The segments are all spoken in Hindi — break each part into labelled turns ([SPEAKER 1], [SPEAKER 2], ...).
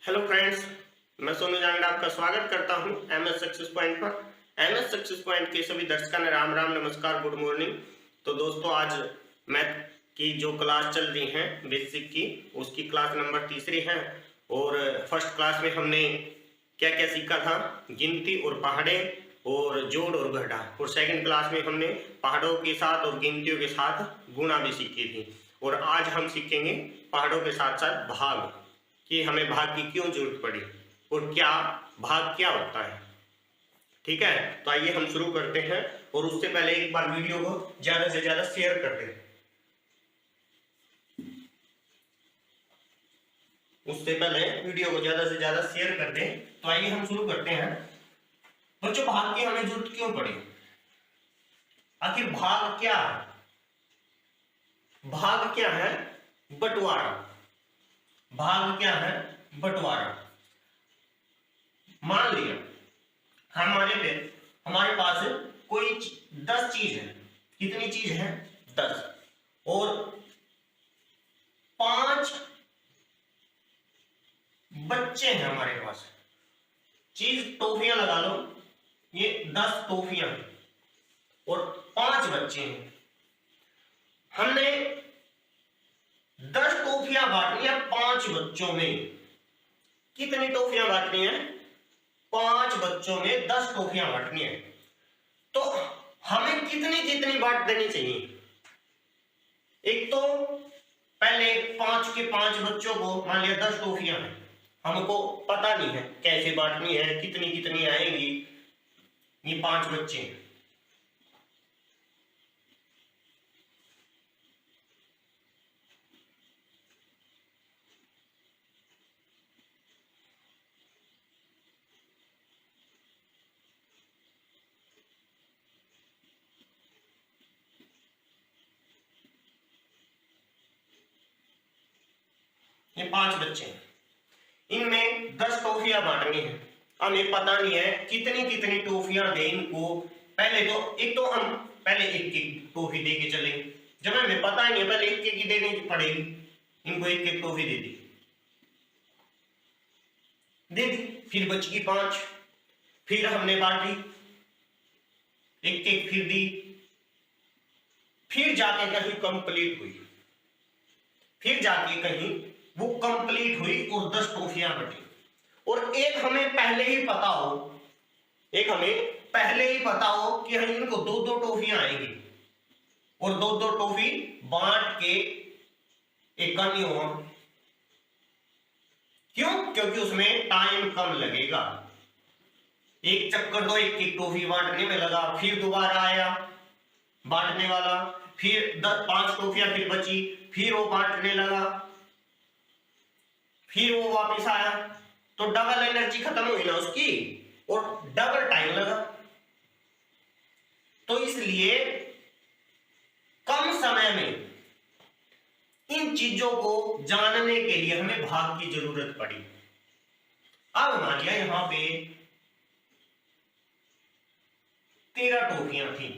[SPEAKER 1] हेलो फ्रेंड्स, मैं सोनू जांगड़ा आपका स्वागत करता हूं एमएस सक्सेस पॉइंट पर। एमएस सक्सेस पॉइंट के सभी दर्शकों ने राम राम नमस्कार गुड मॉर्निंग। तो दोस्तों, आज मैथ की जो क्लास चल रही है बेसिक की, उसकी क्लास नंबर तीसरी है। और फर्स्ट क्लास में हमने क्या क्या सीखा था, गिनती और पहाड़े और जोड़ और घटा। और सेकंड क्लास में हमने पहाड़ों के साथ और गिनतियों के साथ गुणा भी सीखी थी। और आज हम सीखेंगे पहाड़ों के साथ साथ भाग, कि हमें भाग की क्यों जरूरत पड़ी और क्या भाग क्या होता है। ठीक है, तो आइए हम शुरू करते हैं। और उससे पहले एक बार वीडियो को ज्यादा से ज्यादा शेयर कर दें। तो आइए हम शुरू करते हैं। बच्चों, भाग की हमें जरूरत क्यों पड़ी? आखिर भाग क्या है? भाग क्या है? बंटवारा। भाग क्या है? बंटवारा। मान लिया हमारे पास कोई 10 चीज है। कितनी चीज है? 10। और 5 बच्चे हैं हमारे पास। चीज टॉफियां लगा लो, ये 10 टॉफियां हैं और 5 बच्चे हैं। हमने 10 टॉफियां बांटनी है 5 बच्चों में। कितनी टॉफियां बांटनी है? 5 बच्चों में 10 टॉफियां बांटनी है। तो हमें कितनी कितनी बांट देनी चाहिए? एक तो पहले 5 के 5 बच्चों को, मान लिया 10 टॉफियां हैं, हमको पता नहीं है कैसे बांटनी है, कितनी कितनी आएंगी। ये 5 बच्चे हैं। ये 5 बच्चे हैं, इनमें 10 टॉफियां बांटनी है। हमें पता नहीं है कितनी कितनी टॉफियां दे इनको। पहले तो एक तो हम पहले एक एक टॉफी दे के चले। जब हमें पता ही नहीं है, पहले एक एक ही देनी पड़ेगी। इनको एक एक टॉफी दे दी, फिर बच गई 5। फिर हमने बांटी, एक एक फिर दी, फिर जाके कहीं कंप्लीट हुई, फिर जाके कहीं वो कंप्लीट हुई और 10 टॉफियां बटी। और एक हमें पहले ही पता हो कि हम इनको 2-2 टॉफियां आएंगी और 2-2 टॉफी बांट के एक नहीं होगा। क्यों? क्योंकि उसमें टाइम कम लगेगा। एक चक्कर तो एक टॉफी बांटने में लगा, फिर दोबारा आया बांटने वाला, फिर 5 टॉफियां फिर बची, फिर वो बांटने लगा, फिर वो वापस आया। तो डबल एनर्जी खत्म हुई ना उसकी, और डबल टाइम लगा। तो इसलिए कम समय में इन चीजों को जानने के लिए हमें भाग की जरूरत पड़ी। अब मान लिया यहां पे 13 टॉफियां थी।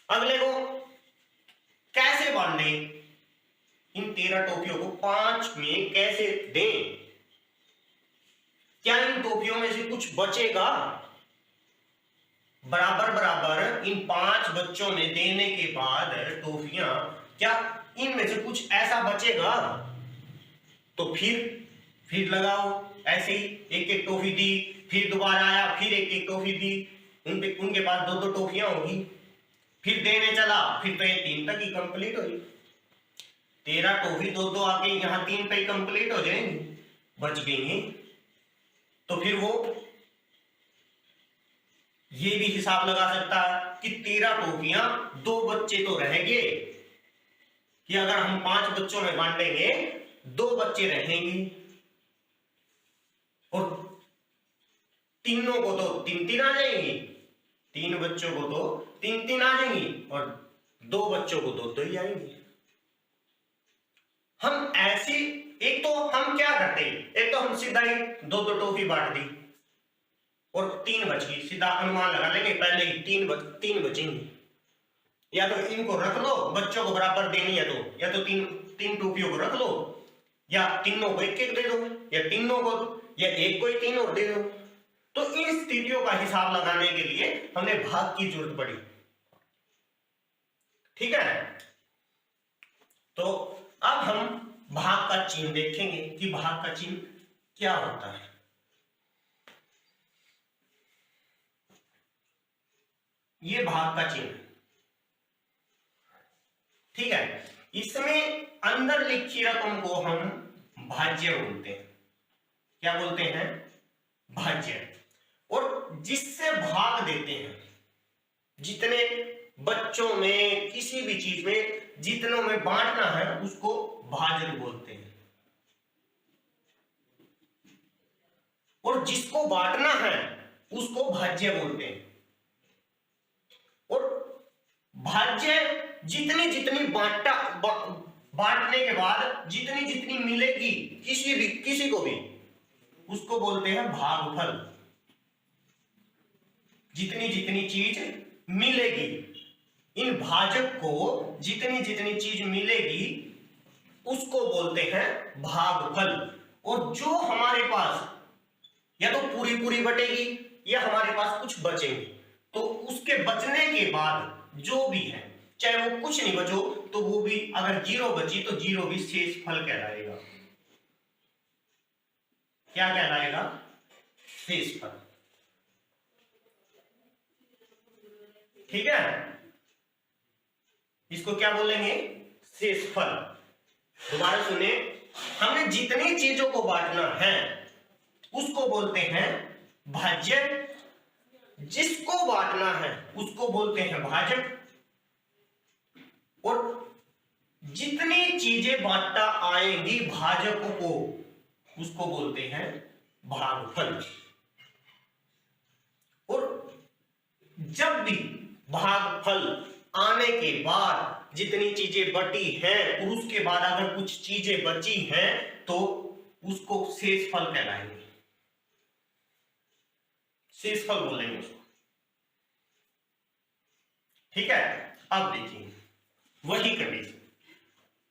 [SPEAKER 1] अगले को कैसे बांटे? इन 13 टॉफियों को 5 में कैसे दें? क्या इन टॉफियों में से कुछ बचेगा? बराबर बराबर इन 5 बच्चों ने देने के बाद टॉफियां, क्या इनमें से कुछ ऐसा बचेगा? तो फिर लगाओ ऐसे ही, एक एक टॉफी दी, फिर दोबारा आया, फिर एक एक टॉफी दी, उनके पास 2-2 टॉफियां होगी। फिर देने चला, फिर तो ये 3 तक ही कंप्लीट हुई। 13 टॉफी 2-2 आके यहां 3 पे ही कंप्लीट हो जाएंगी, बच गई। तो फिर वो ये भी हिसाब लगा सकता है कि 13 टॉफियां 2 बच्चे तो रहेंगे, कि अगर हम 5 बच्चों में बांटेंगे 2 बच्चे रहेंगे, और तीनों को तो 3-3 आ जाएंगी, 3 बच्चों को तो 3-3 आ जाएंगी, और 2 बच्चों को 2-2 ही आएंगी। हम ऐसी, एक तो हम क्या करते हैं, एक तो हम सीधा ही 2-2 टॉफी बांट दी और 3 बच गई। सीधा अनुमान लगा लेंगे, पहले ही 3 बचेंगी। या तो इनको रख लो, बच्चों को बराबर देनी है तो, या तो 3 टॉफियों को रख लो, या तीनों को एक एक दे दो, या तीनों को दो, या एक को ही तीन और दे दो। तो इन स्थितियों का हिसाब लगाने के लिए हमें भाग की जरूरत पड़ी। ठीक है, तो अब हम भाग का चिन्ह देखेंगे कि भाग का चिन्ह क्या होता है। ये भाग का चिन्ह, ठीक है, इसमें अंदर लिखी रकम को हम भाज्य बोलते हैं। क्या बोलते हैं? भाज्य। और जिससे भाग देते हैं, जितने बच्चों में किसी भी चीज में जितनों में बांटना है उसको भाजक बोलते हैं। और जिसको बांटना है उसको भाज्य बोलते हैं। और भाज्य जितनी जितनी बांटने के बाद जितनी जितनी मिलेगी किसी को भी उसको बोलते हैं भागफल। जितनी जितनी चीज मिलेगी, इन भाजक को जितनी जितनी चीज मिलेगी उसको बोलते हैं भागफल। और जो हमारे पास या तो पूरी पूरी बटेगी या हमारे पास कुछ बचेंगे, तो उसके बचने के बाद जो भी है, चाहे वो कुछ नहीं बचो तो वो भी, अगर जीरो बची तो जीरो भी शेष फल कहलाएगा। क्या कहलाएगा? शेष फल। ठीक है, इसको क्या बोलेंगे? शेष फल। दोबारा सुने, हमें जितनी चीजों को बांटना है उसको बोलते हैं भाज्य, जिसको बांटना है उसको बोलते हैं भाजक, और जितनी चीजें बांटता आएंगी भाजकों को उसको बोलते हैं भागफल। और जब भी भागफल आने के बाद जितनी चीजें बटी हैं और उसके बाद अगर कुछ चीजें बची हैं तो उसको शेष फल कहलाएंगे। शेष फल बोलेंगे उसको। ठीक है, अब देखिए वही कंडीशन,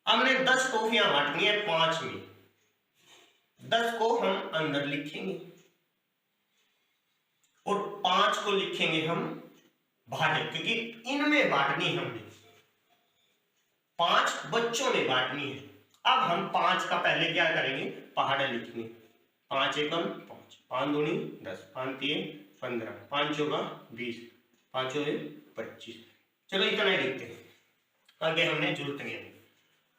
[SPEAKER 1] हमने 10 टॉफियां बांटनी है 5 में, 10 को हम अंदर लिखेंगे और 5 को लिखेंगे हम भाजक, क्योंकि इनमें बांटनी हमने, 5 बच्चों में बांटनी है। अब हम 5 का पहले क्या करेंगे? पहाड़ा लिखेंगे। 5 एकम 5, 5 दूनी 10, 5 3 15, 5 चौका 20, 5 चौके 25। चलो इतना ही लिखते हैं, आगे हमने जरूरत नहीं है।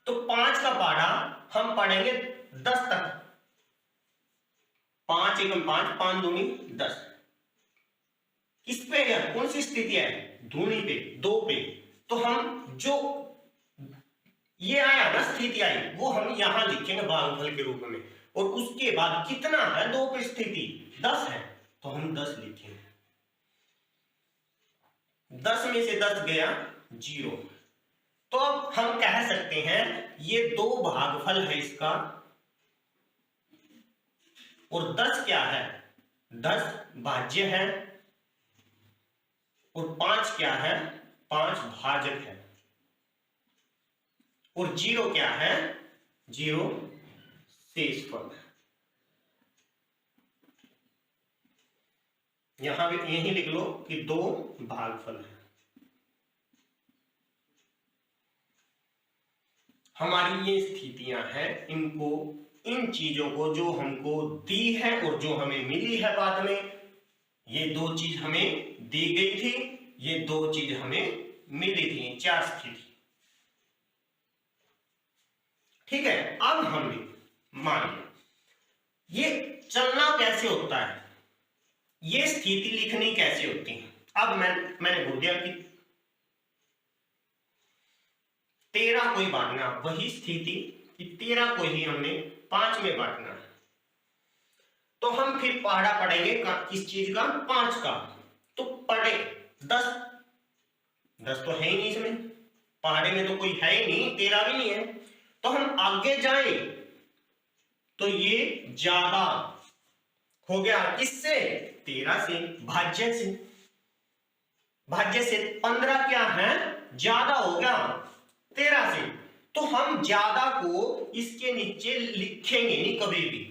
[SPEAKER 1] तो 5 का पहाड़ा हम पढ़ेंगे 10 तक। 5 एकम 5, 5 दूनी 10। किस पे है? कौन सी स्थिति है? धूनी पे, 2 पे। तो हम जो ये आया ना स्थिति आई, वो हम यहां लिखेंगे भागफल के रूप में। और उसके बाद कितना है? 2 पे स्थिति 10 है तो हम 10 लिखेंगे। 10 में से 10 गया 0। तो अब हम कह सकते हैं ये 2 भागफल है इसका, और 10 क्या है? 10 भाज्य है, और 5 क्या है? 5 भाजक है, और 0 क्या है? 0 शेष फल है। यहां भी यही लिख लो कि 2 भागफल है। हमारी ये स्थितियां हैं, इनको, इन चीजों को जो हमको दी है और जो हमें मिली है बाद में, ये 2 चीज हमें दी गई थी, ये 2 चीज हमें मिली थी, 4 स्थिति। ठीक है, अब हमने मान लिया ये चलना कैसे होता है, ये स्थिति लिखनी कैसे होती है। अब मैंने बोल दिया कि 13 को ही बांटना, वही स्थिति कि 13 को ही हमने 5 में बांटना है। तो हम फिर पहाड़ा पढ़ेंगे किस चीज का? 5 का। तो पढ़े 10 तो है ही नहीं इसमें, पहाड़े में तो कोई है ही नहीं, 13 भी नहीं है। तो हम आगे जाए तो ये ज्यादा हो गया, किससे? 13 से, भाज्य से। भाज्य से 15 क्या है? ज्यादा हो गया 13 से। तो हम ज्यादा को इसके नीचे लिखेंगे नहीं कभी भी,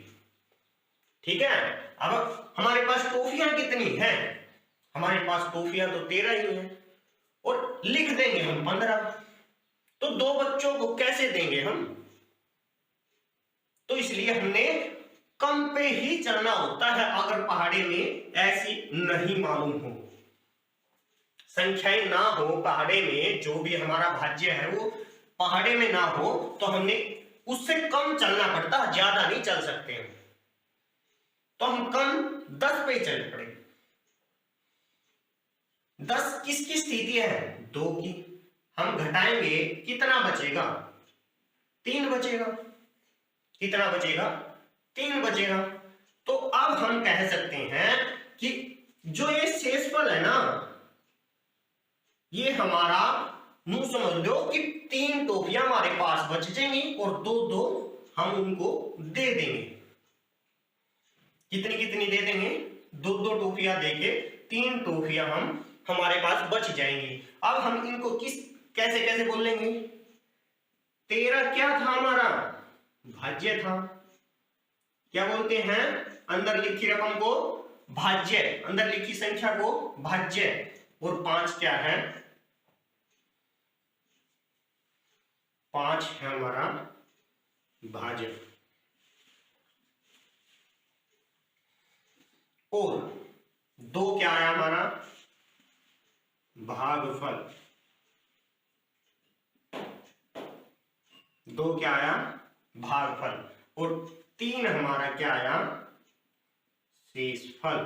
[SPEAKER 1] ठीक है। अब हमारे पास टॉफियां कितनी हैं, हमारे पास टॉफियां तो 13 ही हैं और लिख देंगे हम 15, तो 2 बच्चों को कैसे देंगे हम, तो इसलिए हमने कम पे ही चलना होता है अगर पहाड़े में ऐसी नहीं मालूम हो, संख्याएं ना हो पहाड़े में, जो भी हमारा भाज्य है वो पहाड़े में ना हो, तो हमने उससे कम चलना पड़ता, ज्यादा नहीं चल सकते हैं, तो हम कम 10 पे चल पड़े। 10 किसकी स्थिति है, 2 की, हम घटाएंगे कितना बचेगा, 3 बचेगा, कितना बचेगा, 3 बचेगा। तो अब हम कह सकते हैं कि जो ये शेषफल है ना, ये हमारा यूं समझ लो कि 3 टॉफियां हमारे पास बच जाएंगी और 2-2 हम उनको दे देंगे। कितनी कितनी दे देंगे, 2-2 टॉफियां देके 3 टॉफियां हमारे पास बच जाएंगी। अब हम इनको कैसे कैसे बोल लेंगे, 13 क्या था हमारा, भाज्य था, क्या बोलते हैं, अंदर लिखी रकम को भाज्य, अंदर लिखी संख्या को भाज्य, और 5 क्या है, 5 है हमारा भाज्य, और 2 क्या आया हमारा भागफल, 2 क्या आया भागफल, और 3 हमारा क्या आया शेषफल,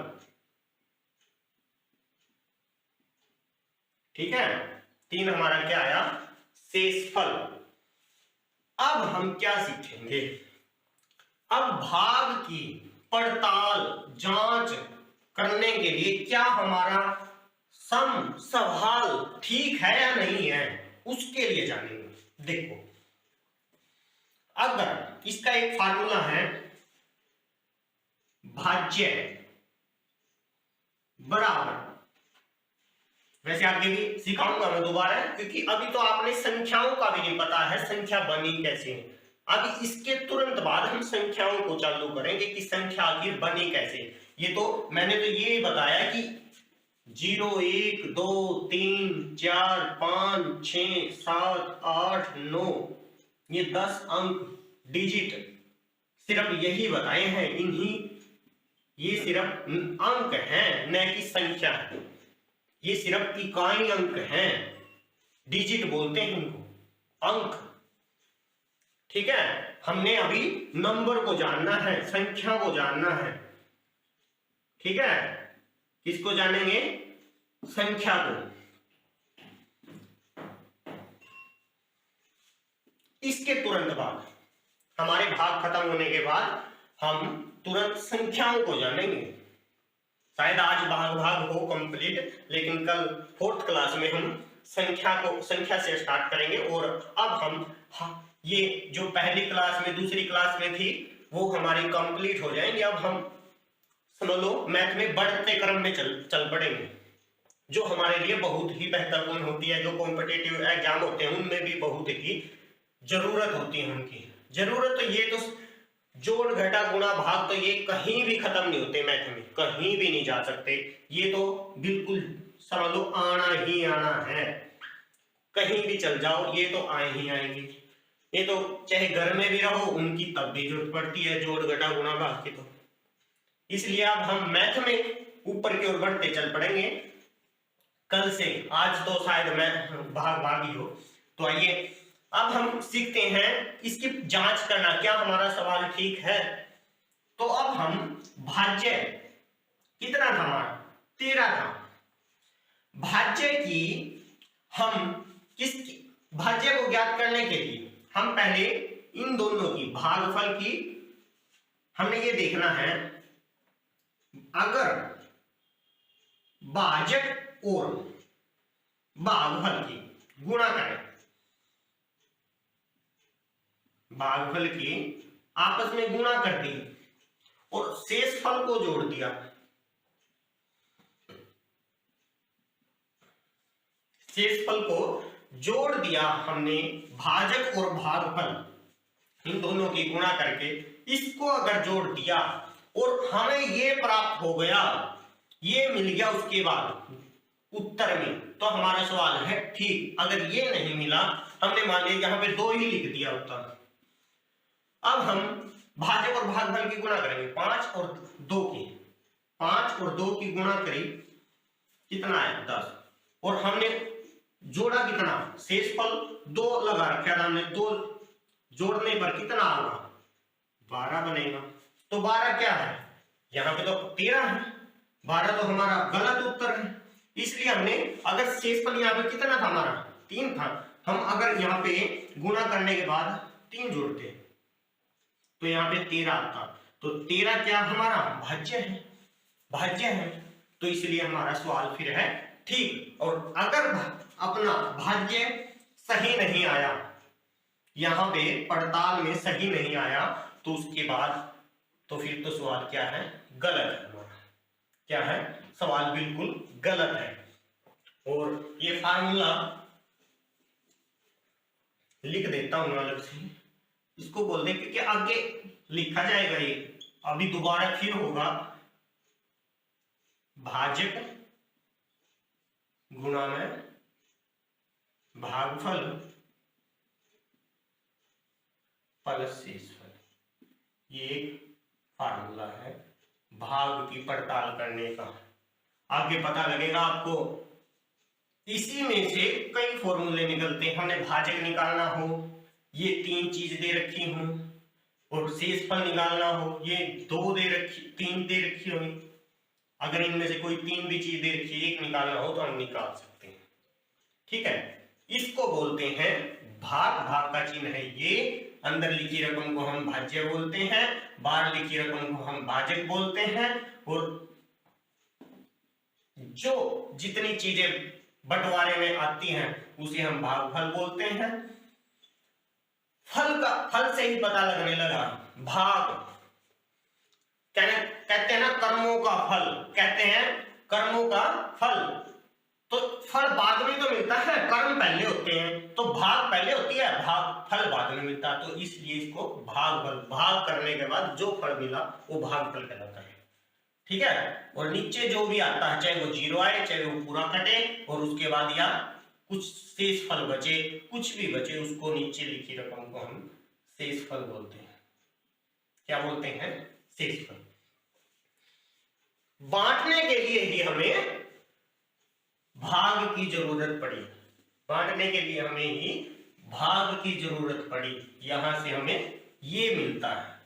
[SPEAKER 1] ठीक है, 3 हमारा क्या आया शेषफल। अब हम क्या सीखेंगे, अब भाग की पड़ताल जांच करने के लिए क्या हमारा सम सवाल ठीक है या नहीं है, उसके लिए जानेंगे। देखो, अगर इसका एक फार्मूला है, भाज्य बराबर, वैसे आगे भी सिखाऊंगा मैं दोबारा, क्योंकि अभी तो आपने संख्याओं का भी नहीं पता है, संख्या बनी कैसे है। अब इसके तुरंत बाद हम संख्याओं को चालू करेंगे कि संख्या आखिर बनी कैसे। ये तो मैंने तो ये बताया कि 0 1 2 3 4 5 6 7 8 9 ये 10 अंक डिजिट सिर्फ यही बताए हैं, इन्हीं ये सिर्फ अंक हैं, न कि संख्या है, ये सिर्फ इकाई अंक हैं, डिजिट बोलते हैं इनको, अंक, ठीक है। हमने अभी नंबर को जानना है, संख्या को जानना है, ठीक है, किसको जानेंगे, संख्या को। इसके तुरंत बाद, हमारे भाग खत्म होने के बाद हम तुरंत संख्याओं को जानेंगे। शायद आज भाग हो कंप्लीट, लेकिन कल 4th क्लास में हम संख्या से स्टार्ट करेंगे। और अब हम ये जो पहली क्लास में दूसरी क्लास में थी वो हमारी कंप्लीट हो जाएंगे। अब हम समझ लो मैथ में बढ़ते क्रम में चल पड़ेंगे, जो हमारे लिए बहुत ही बेहतरपूर्ण होती है, जो कॉम्पिटिटिव एग्जाम होते हैं उनमें भी बहुत ही जरूरत होती है उनकी जरूरत। तो ये तो जोड़ घटा गुणा भाग तो ये कहीं भी खत्म नहीं होते, मैथ में कहीं भी नहीं जा सकते, ये तो बिल्कुल समझ लो आना ही आना है, कहीं भी चल जाओ ये तो आए ही आएंगे। ये तो चाहे घर में भी रहो उनकी तब भी जरूरत पड़ती है जोड़ घटा गुणा भाग की। तो इसलिए अब हम मैथ में ऊपर की ओर बढ़ते चल पड़ेंगे कल से। आज तो शायद मैं भाग ही हो। तो आइए अब हम सीखते हैं इसकी जांच करना, क्या हमारा सवाल ठीक है। तो अब हम भाज्य कितना था हमारा 13 था, भाज्य की हम भाज्य को ज्ञात करने के लिए हम पहले इन दोनों की भागफल की हमने ये देखना है। अगर भाजक और भागफल की गुणा करें, भागफल की आपस में गुणा कर दी और शेषफल को जोड़ दिया, शेषफल को जोड़ दिया हमने भाजक और भागफल, इन दोनों की गुणा करके इसको अगर जोड़ दिया और हमें ये प्राप्त हो गया, ये मिल गया उसके बाद उत्तर में, तो हमारा सवाल है ठीक। अगर ये नहीं मिला, हमने मान लिया यहाँ पे 2 ही लिख दिया उत्तर। अब हम भाजक और भागफल की गुणा करेंगे, 5 और 2 की, 5 और 2 की गुणा करी, कितना है 10, और हमने जोड़ा कितना, शेषफल 2 लगा रखा था हमने, 2 जोड़ने पर कितना होगा, 12 बनेगा। तो 12 क्या है, यहाँ पे तो 13 है, 12 तो हमारा गलत उत्तर है। इसलिए हमने, अगर शेषफल यहाँ पे कितना था हमारा 3 था, हम अगर यहाँ पे गुणा करने के बाद 3 जोड़ते तो यहाँ पे 13 आता, तो 13 क्या हमारा भाज्य है, भाज्य है, तो इसलिए हमारा सवाल फिर है ठीक। और अगर अपना भाज्य सही नहीं आया, यहाँ पे पड़ताल में सही नहीं आया, तो उसके बाद तो फिर तो सवाल क्या है, गलत है हमारा, क्या है, सवाल बिल्कुल गलत है। और ये फार्मूला लिख देता हूं अलग से, इसको बोल दे, क्योंकि आगे लिखा जाएगा ये, अभी दोबारा फिर होगा, भाजक गुणा में भागफल प्लस शेषफल, ये एक फार्मूला है भाग की पड़ताल करने का। आगे पता लगेगा आपको, इसी में से कई फॉर्मूले निकलते हैं। हमने भाजक निकालना हो, ये 3 चीज दे रखी हूं, और शेषफल निकालना हो, ये 2 दे रखी, 3 दे रखी होगी। अगर इनमें से कोई 3 भी चीज दे रखी है, एक निकालना हो तो हम निकाल सकते हैं, ठीक है। इसको बोलते हैं भाग, भाग का चिन्ह है ये, अंदर लिखी रकम को हम भाज्य बोलते हैं, बाहर लिखी रकम को हम भाजक बोलते हैं, और जो जितनी चीजें बंटवारे में आती हैं उसे हम भागफल बोलते हैं। फल का, फल से ही पता लगने लगा, भाग कहते हैं ना कर्मों का फल, कहते हैं कर्मों का फल, तो फल बाद में तो मिलता है, कर्म पहले होते हैं, तो भाग पहले होती है, भाग फल बाद में मिलता है, तो इसलिए इसको भागफल, भाग करने के बाद जो फल मिला वो भागफल कहलाता है, ठीक है। और नीचे जो भी आता है, चाहे वो 0 आए, चाहे वो पूरा कटे, और उसके बाद या कुछ शेषफल बचे, कुछ भी बचे, उसको नीचे लिखी रकम को हम शेषफल बोलते हैं। क्या बोलते हैं, शेषफल। बांटने के लिए ही हमें भाग की जरूरत पड़ी, बांटने के लिए हमें ही भाग की जरूरत पड़ी। यहां से हमें ये मिलता है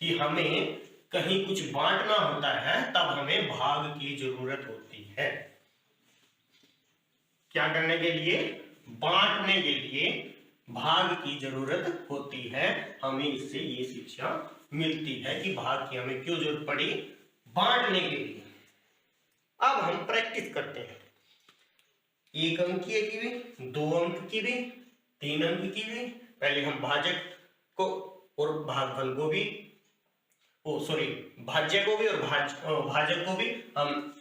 [SPEAKER 1] कि हमें कहीं कुछ बांटना होता है, तब हमें भाग की जरूरत होती है। क्या करने के लिए, बांटने के लिए भाग की जरूरत होती है। हमें इससे ये शिक्षा मिलती है कि भाग की हमें क्यों जरूरत पड़ी, बांटने के लिए। अब हम प्रैक्टिस करते हैं, 1 अंक की भी, 2 अंक की भी, 3 अंक की भी। पहले हम भाजक को और भागफल को भी, भाज्य को भी और भाजक को भी हम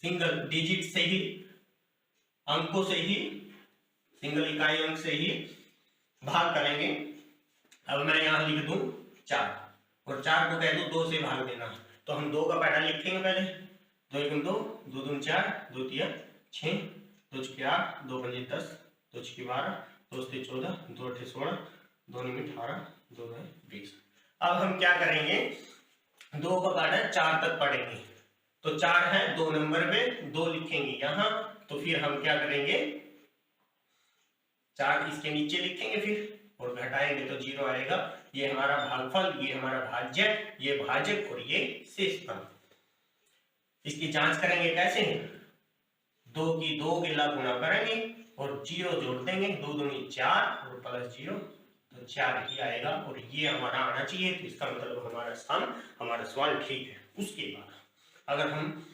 [SPEAKER 1] सिंगल डिजिट से ही, अंकों से ही, सिंगल इकाई अंक से ही भाग करेंगे। अब मैं यहां लिख दूं 4, और 4 को कह दूं 2 से भाग देना, तो हम 2 का पैटर्न लिखेंगे पहले, 2 एकम 2, 2 दूनी 4, 2 तिया 6, 2 छक्के 8, 2 पंजे 10, 2 छक्के 12, 2 सत्ते 14, 2 अट्ठे 16, 2 नौ 18, 2 नौ 20। अब हम क्या करेंगे, 2 का पैटर्न 4 तक पढ़ेंगे, तो 4 है 2 नंबर पे, 2 लिखेंगे यहाँ, तो फिर हम क्या करेंगे, 4 इसके नीचे लिखेंगे फिर, और घटाएंगे तो 0 आएगा। ये हमारा भागफल, ये हमारा भाज्य, ये भाजक और ये शेषफल। इसकी जांच करेंगे कैसे, 2 की 2 गिला गुणा करेंगे और 0 जोड़ देंगे, 2 दूनी 4 और प्लस 0, तो 4 ही आएगा, और ये हमारा आना चाहिए। तो इसका मतलब हमारा सवाल ठीक है। उसके बाद अगर हम,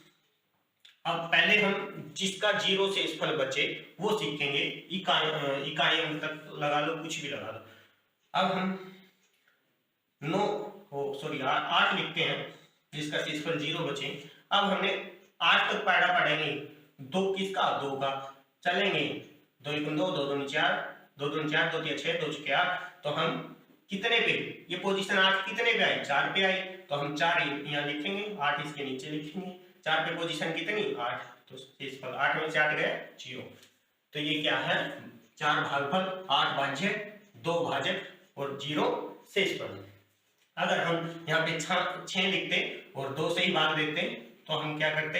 [SPEAKER 1] अब पहले हम जिसका 0 शेषफल बचे वो सीखेंगे, इकाई अंक तक लगा लो, कुछ भी लगा लो। अब हम 8 लिखते हैं जिसका शेषफल 0 बचे। अब हमने 8 तक पैरा पढ़ेंगे, 2 किसका, 2 का, चलेंगे 2 एकम 2, 2 दूनी 4, 2 दूनी 4, 2 तिया 6, 2 चुके 8। तो हम कितने पे, ये पोजीशन 8 कितने पे आई, 4 पे आई, तो हम 4 यहाँ लिखेंगे, 8 इसके नीचे लिखेंगे। 4 पे पोजीशन कितनी, 8, तो शेषफल 8 में से 8 गए 0। तो ये क्या है, 4 भागफल, 8 भाज्य, 2 भाजक और 0 शेषफल। अगर हम यहाँ पे 6 लिखते और 2 से ही भाग देते तो हम क्या करते,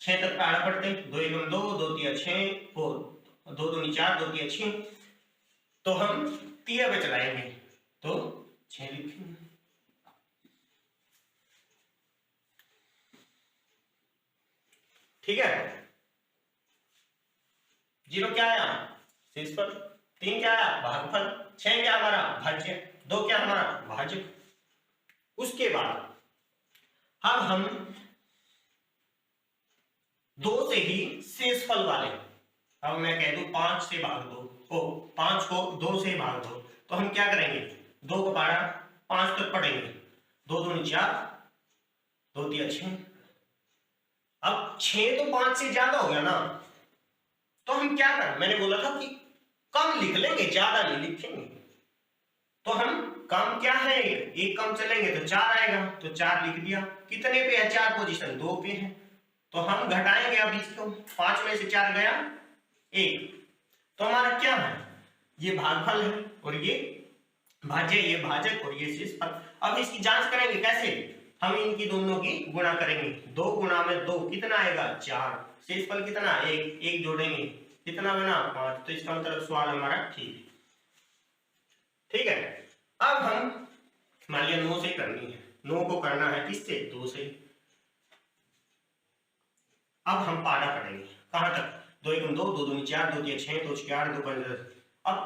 [SPEAKER 1] 6 तक पहाड़ा पढ़ते, 2 एकम 2, 2 तिया 6 और 2 दूनी 4, 2 तिया 6, तो हम तिया पे चलाएंगे तो 6 लिखेंगे। ठीक है, 0 क्या आया, शेषफल, 3 क्या आया, भागफल, 6 क्या हमारा भाज्य, 2 क्या हमारा भाजक। उसके बाद अब हम 2 से ही शेषफल वाले, अब मैं कह दूं 5 से भाग दो, 5 को 2 से भाग दो, तो हम क्या करेंगे, 2 का पारा 5 तक पढ़ेंगे, 2 दूनी 4, 2 तिया 6। अब 6 तो 5 से ज्यादा हो गया ना, तो हम क्या करें, मैंने बोला था कि कम लिख लेंगे, ज्यादा नहीं लिखेंगे। तो हम कम क्या है, एक कम चलेंगे तो 4 आएगा, तो 4 लिख दिया। कितने पे है, 4 पोजीशन 2 पे है, तो हम घटाएंगे अब इसको, 5 में से 4 गया 1, तो हमारा क्या है, ये भागफल है और ये भाज्य, ये भाजक और ये शेषफल। अब इसकी जांच करेंगे कैसे, हम इनकी दोनों की गुणा करेंगे, 2 गुणा में 2 कितना आएगा 4, शेषफल कितना 1, 1 जोड़ेंगे कितना बना 5, तो इसका मतलब सवाल हमारा ठीक है। अब हम मान लिया 9 से करनी है, 9 को करना है किससे, 2 से। अब हम पाड़ा पढ़ेंगे कहां तक, 2 एकम 2, 2 दूनी 4, 2 तिया 6, 2 चुके 8, 2 पंजे 10। अब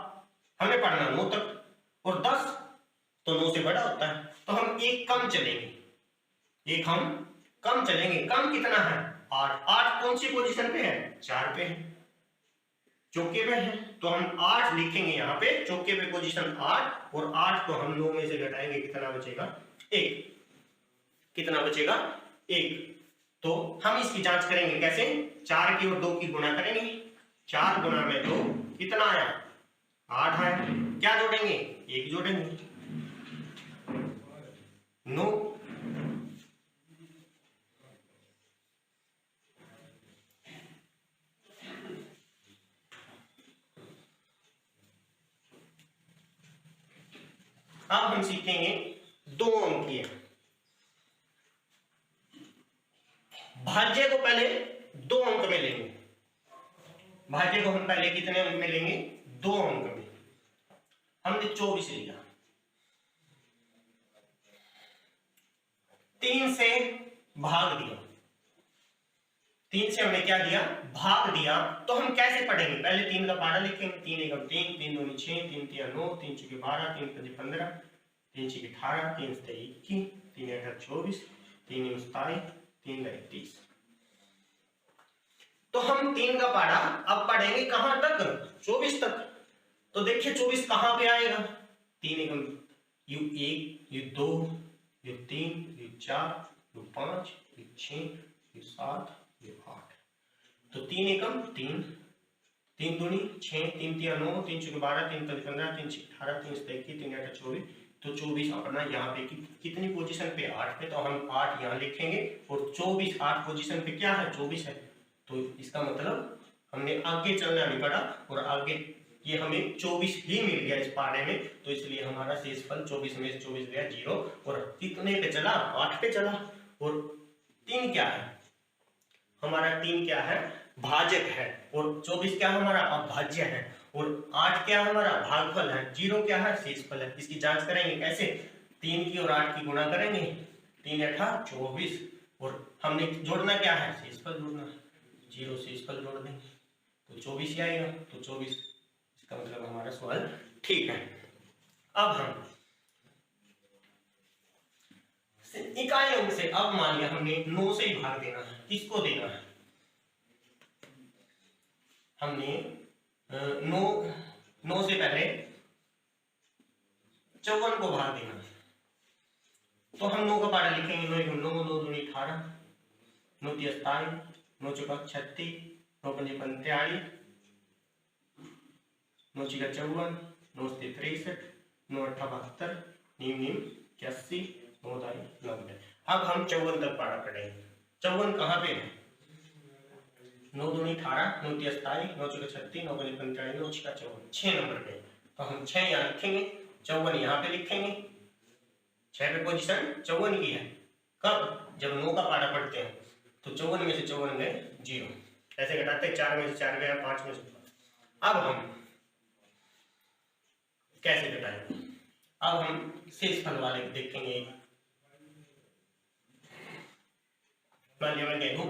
[SPEAKER 1] हमें पढ़ना 9 तक, और 10 तो 9 से बड़ा होता है, तो हम एक कम चलेंगे, एक हम कम चलेंगे। कम कितना है 8, 8 कौन सी पोजीशन पे है, 4 पे है, चौके पे है, तो हम 8 लिखेंगे यहाँ पे, चौके पे पोजीशन 8, और 8 को हम 9 में से घटाएंगे, कितना बचेगा 1, कितना बचेगा 1। तो हम इसकी जांच करेंगे कैसे, 4 की और 2 की गुणा करेंगे, 4 गुणा में 2 कितना आया 8 आया, क्या जोड़ेंगे 1 जोड़ेंगे, 9। अब हम सीखेंगे 2 अंकीय भाज्य को, पहले 2 अंक में लेंगे, भाज्य को हम पहले कितने अंक में लेंगे, 2 अंक में। हमने 24 लिया, 3 से भाग दिया, 3 से हमने क्या दिया, भाग दिया, तो हम कैसे पढ़ेंगे, पहले 3 का पारा लिखेंगे, 3 एकम 3, 3 दूनी 6, 3 तिया 9, 3 चुके 12, 3 पंजे 15, 3 छके 18, 3 सते 21, 3 अठा 24, 3 यूं 27, 3 का 31। तो हम 3 का पारा अब पढ़ेंगे कहां तक, 24 तक। तो देखिए 24 कहां पे आएगा, 3 एकम you 1, you 2, you 3, you 4, you 5, you 6, you 7, you 8। तो 3 एकम 3, 3 दूनी 6, 3 तिया 9, 3 चुके 12, 3 पंजे 15, 3 छके 18, 3 सते 21, 3 अठा 24। तो 24 अपना यहाँ पे कितनी पोजीशन पे, 8 पे, तो हम 8 यहाँ लिखेंगे, और 24 8 पोजीशन पे क्या है 24 है, तो इसका मतलब हमने आगे चलना नहीं पड़ा, और आगे ये हमें 24 ही मिल गया इस पारे में, तो इसलिए हमारा शेषफल 24 में से 24 गया 0, और कितने पे चला 8 पे चला। और 3 क्या है हमारा, 3 क्या है भाजक है, और 24 क्या हमारा अभाज्य है, और 8 क्या हमारा भागफल है, 0 क्या है शेषफल है। इसकी जांच करेंगे कैसे, 3 की और 8 की गुणा करेंगे, 3 अठा 24, और हमने जोड़ना क्या है शेषफल जोड़ना है, 0 शेषफल जोड़ देंगे तो 24 ही आएगा, तो 24, इसका मतलब हमारा सवाल ठीक है। अब हम इकाई अंक से, अब मान लिया हमने 9 से ही भाग देना है, किसको देना है, हमने 9 से पहले 54 को भाग देना है, तो हम 9 का पारा लिखेंगे, 9 9 9 दूनी 18, 9 तिया 27, 9 चौका 36, 9 पंजे 45, 9 छीका 54, 9 सत्ते 63, 9 अट्ठा 72, नीम नीम 81, 9 दाई 90। अब हम 54 तक पारा पढ़ेंगे। 54 कहाँ पे है? 9 दूनी 18, 9 तिया 27, 9 चौका 36, 9 पंजे 45, 9 छीका 54, 6 नंबर पे। तो हम 6 यहाँ लिखेंगे, 54 यहाँ पे लिखेंगे। 6 पे पोजीशन 54 की है। कब? जब 9 का पारा पढ़ते हैं तो 54 में से 54 गए 0, ऐसे घटाते 4 में से 4 गया, 5 में से 5। अब हम कैसे घटाएंगे? अब हम शेषफल वाले देखेंगे। मान लिया मैं कह दूं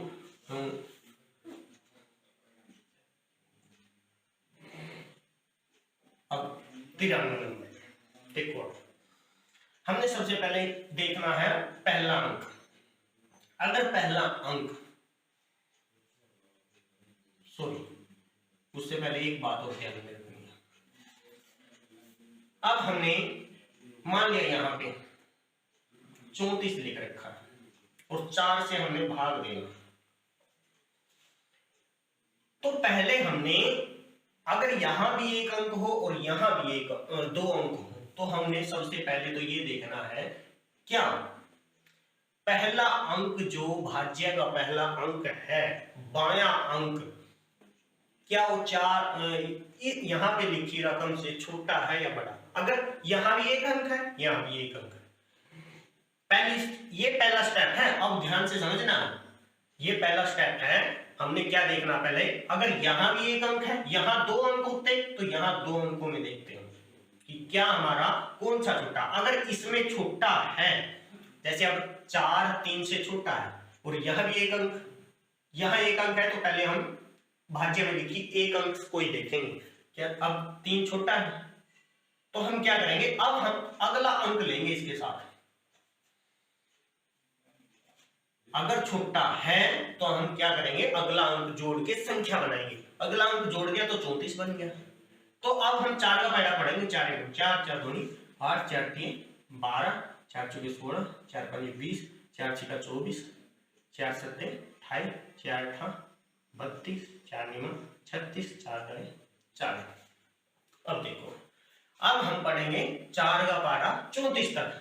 [SPEAKER 1] अब 93 नंबर देखो, हमने सबसे पहले देखना है पहला अंक। अगर पहला अंक, सॉरी उससे पहले एक बात और ध्यान में रखनी है। अब हमने मान लिया यहां पे 34 लिख रखा है और 4 से हमने भाग देना। तो पहले हमने, अगर यहां भी एक अंक हो और यहां भी एक 2 अंक हो, तो हमने सबसे पहले तो ये देखना है क्या पहला अंक जो भाज्य का पहला अंक है, बायां अंक, क्या वो 4 यहां पे लिखी रकम से छोटा है या बड़ा? अगर यहां भी एक अंक है, यहां भी एक अंक है, ये पहला स्टेप है। अब ध्यान से समझना, ये पहला स्टेप है। हमने क्या देखना पहले, अगर यहां भी एक अंक है, यहां 2 अंक होते तो यहां 2 अंकों में देखते हैं कि क्या हमारा कौन सा छोटा। अगर इसमें छोटा है, जैसे अब 4 3 से छोटा है और यहां भी एक अंक, यहां एक अंक है, तो पहले हम भाज्य में लिखी एक अंक को ही देखेंगे। क्या अब 3 छोटा है तो हम क्या करेंगे, अब हम अगला अंक लेंगे इसके साथ। अगर छोटा है तो हम क्या करेंगे, अगला अंक जोड़ के संख्या बनाएंगे। अगला अंक जोड़ दिया तो 34 बन गया। तो अब हम 4 का पैरा पढ़ेंगे। 4 4 4 दूनी 8, 4 3 12, 4 चौके 16, 4 पंजे 20, 4 छीका 24, 4 सत्ते 28, 4 अट्ठा 32, 4 नीमा 36, 4 दाई 40। अब देखो, अब हम पढ़ेंगे 4 का पारा 34 तक।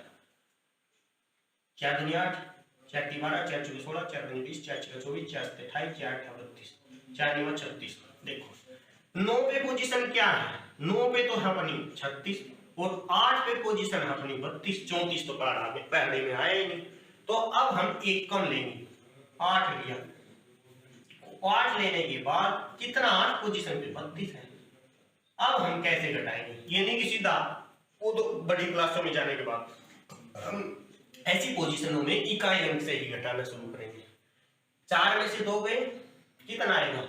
[SPEAKER 1] 4 दूनी 8, 4 3 12, 4 चौके 16, 4 पंजे 20, 4 छीका 24, 4 सत्ते 28, 4 अट्ठा 32, 4 नीमा 36। देखो 9 पे पोजीशन क्या है, 9 पे तो है अपनी 36 और 8 पे पोजीशन है अपनी 32। 34 तो पहले में आया ही नहीं। तो अब हम एक कम लेंगे, 8 लिया। 8 लेने के बाद कितना, 8 पोजीशन पे 32 है। अब हम कैसे घटाएंगे, ये नहीं कि सीधा, वो तो बड़ी क्लासों में जाने के बाद हम ऐसी पोजीशनों में इकाई अंक से ही घटाना शुरू करेंगे। 4 में से 2 गए, कितना आएगा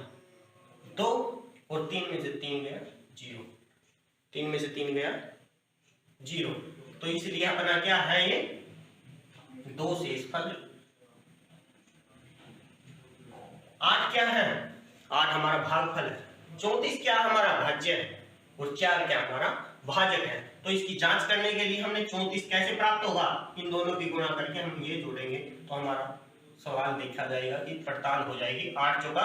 [SPEAKER 1] 2, और 3 में से 3 गया 0, 3 में से 3 गया 0। तो इसलिए अपना क्या है, ये 2 शेषफल। 8 क्या है, 8 हमारा भागफल है, 34 क्या हमारा भाज्य है और 4 क्या हमारा भाजक है। तो इसकी जांच करने के लिए हमने 34 कैसे प्राप्त होगा, इन दोनों की गुणा करके हम ये जोड़ेंगे तो हमारा सवाल देखा जाएगा कि पड़ताल हो जाएगी। 8 चौका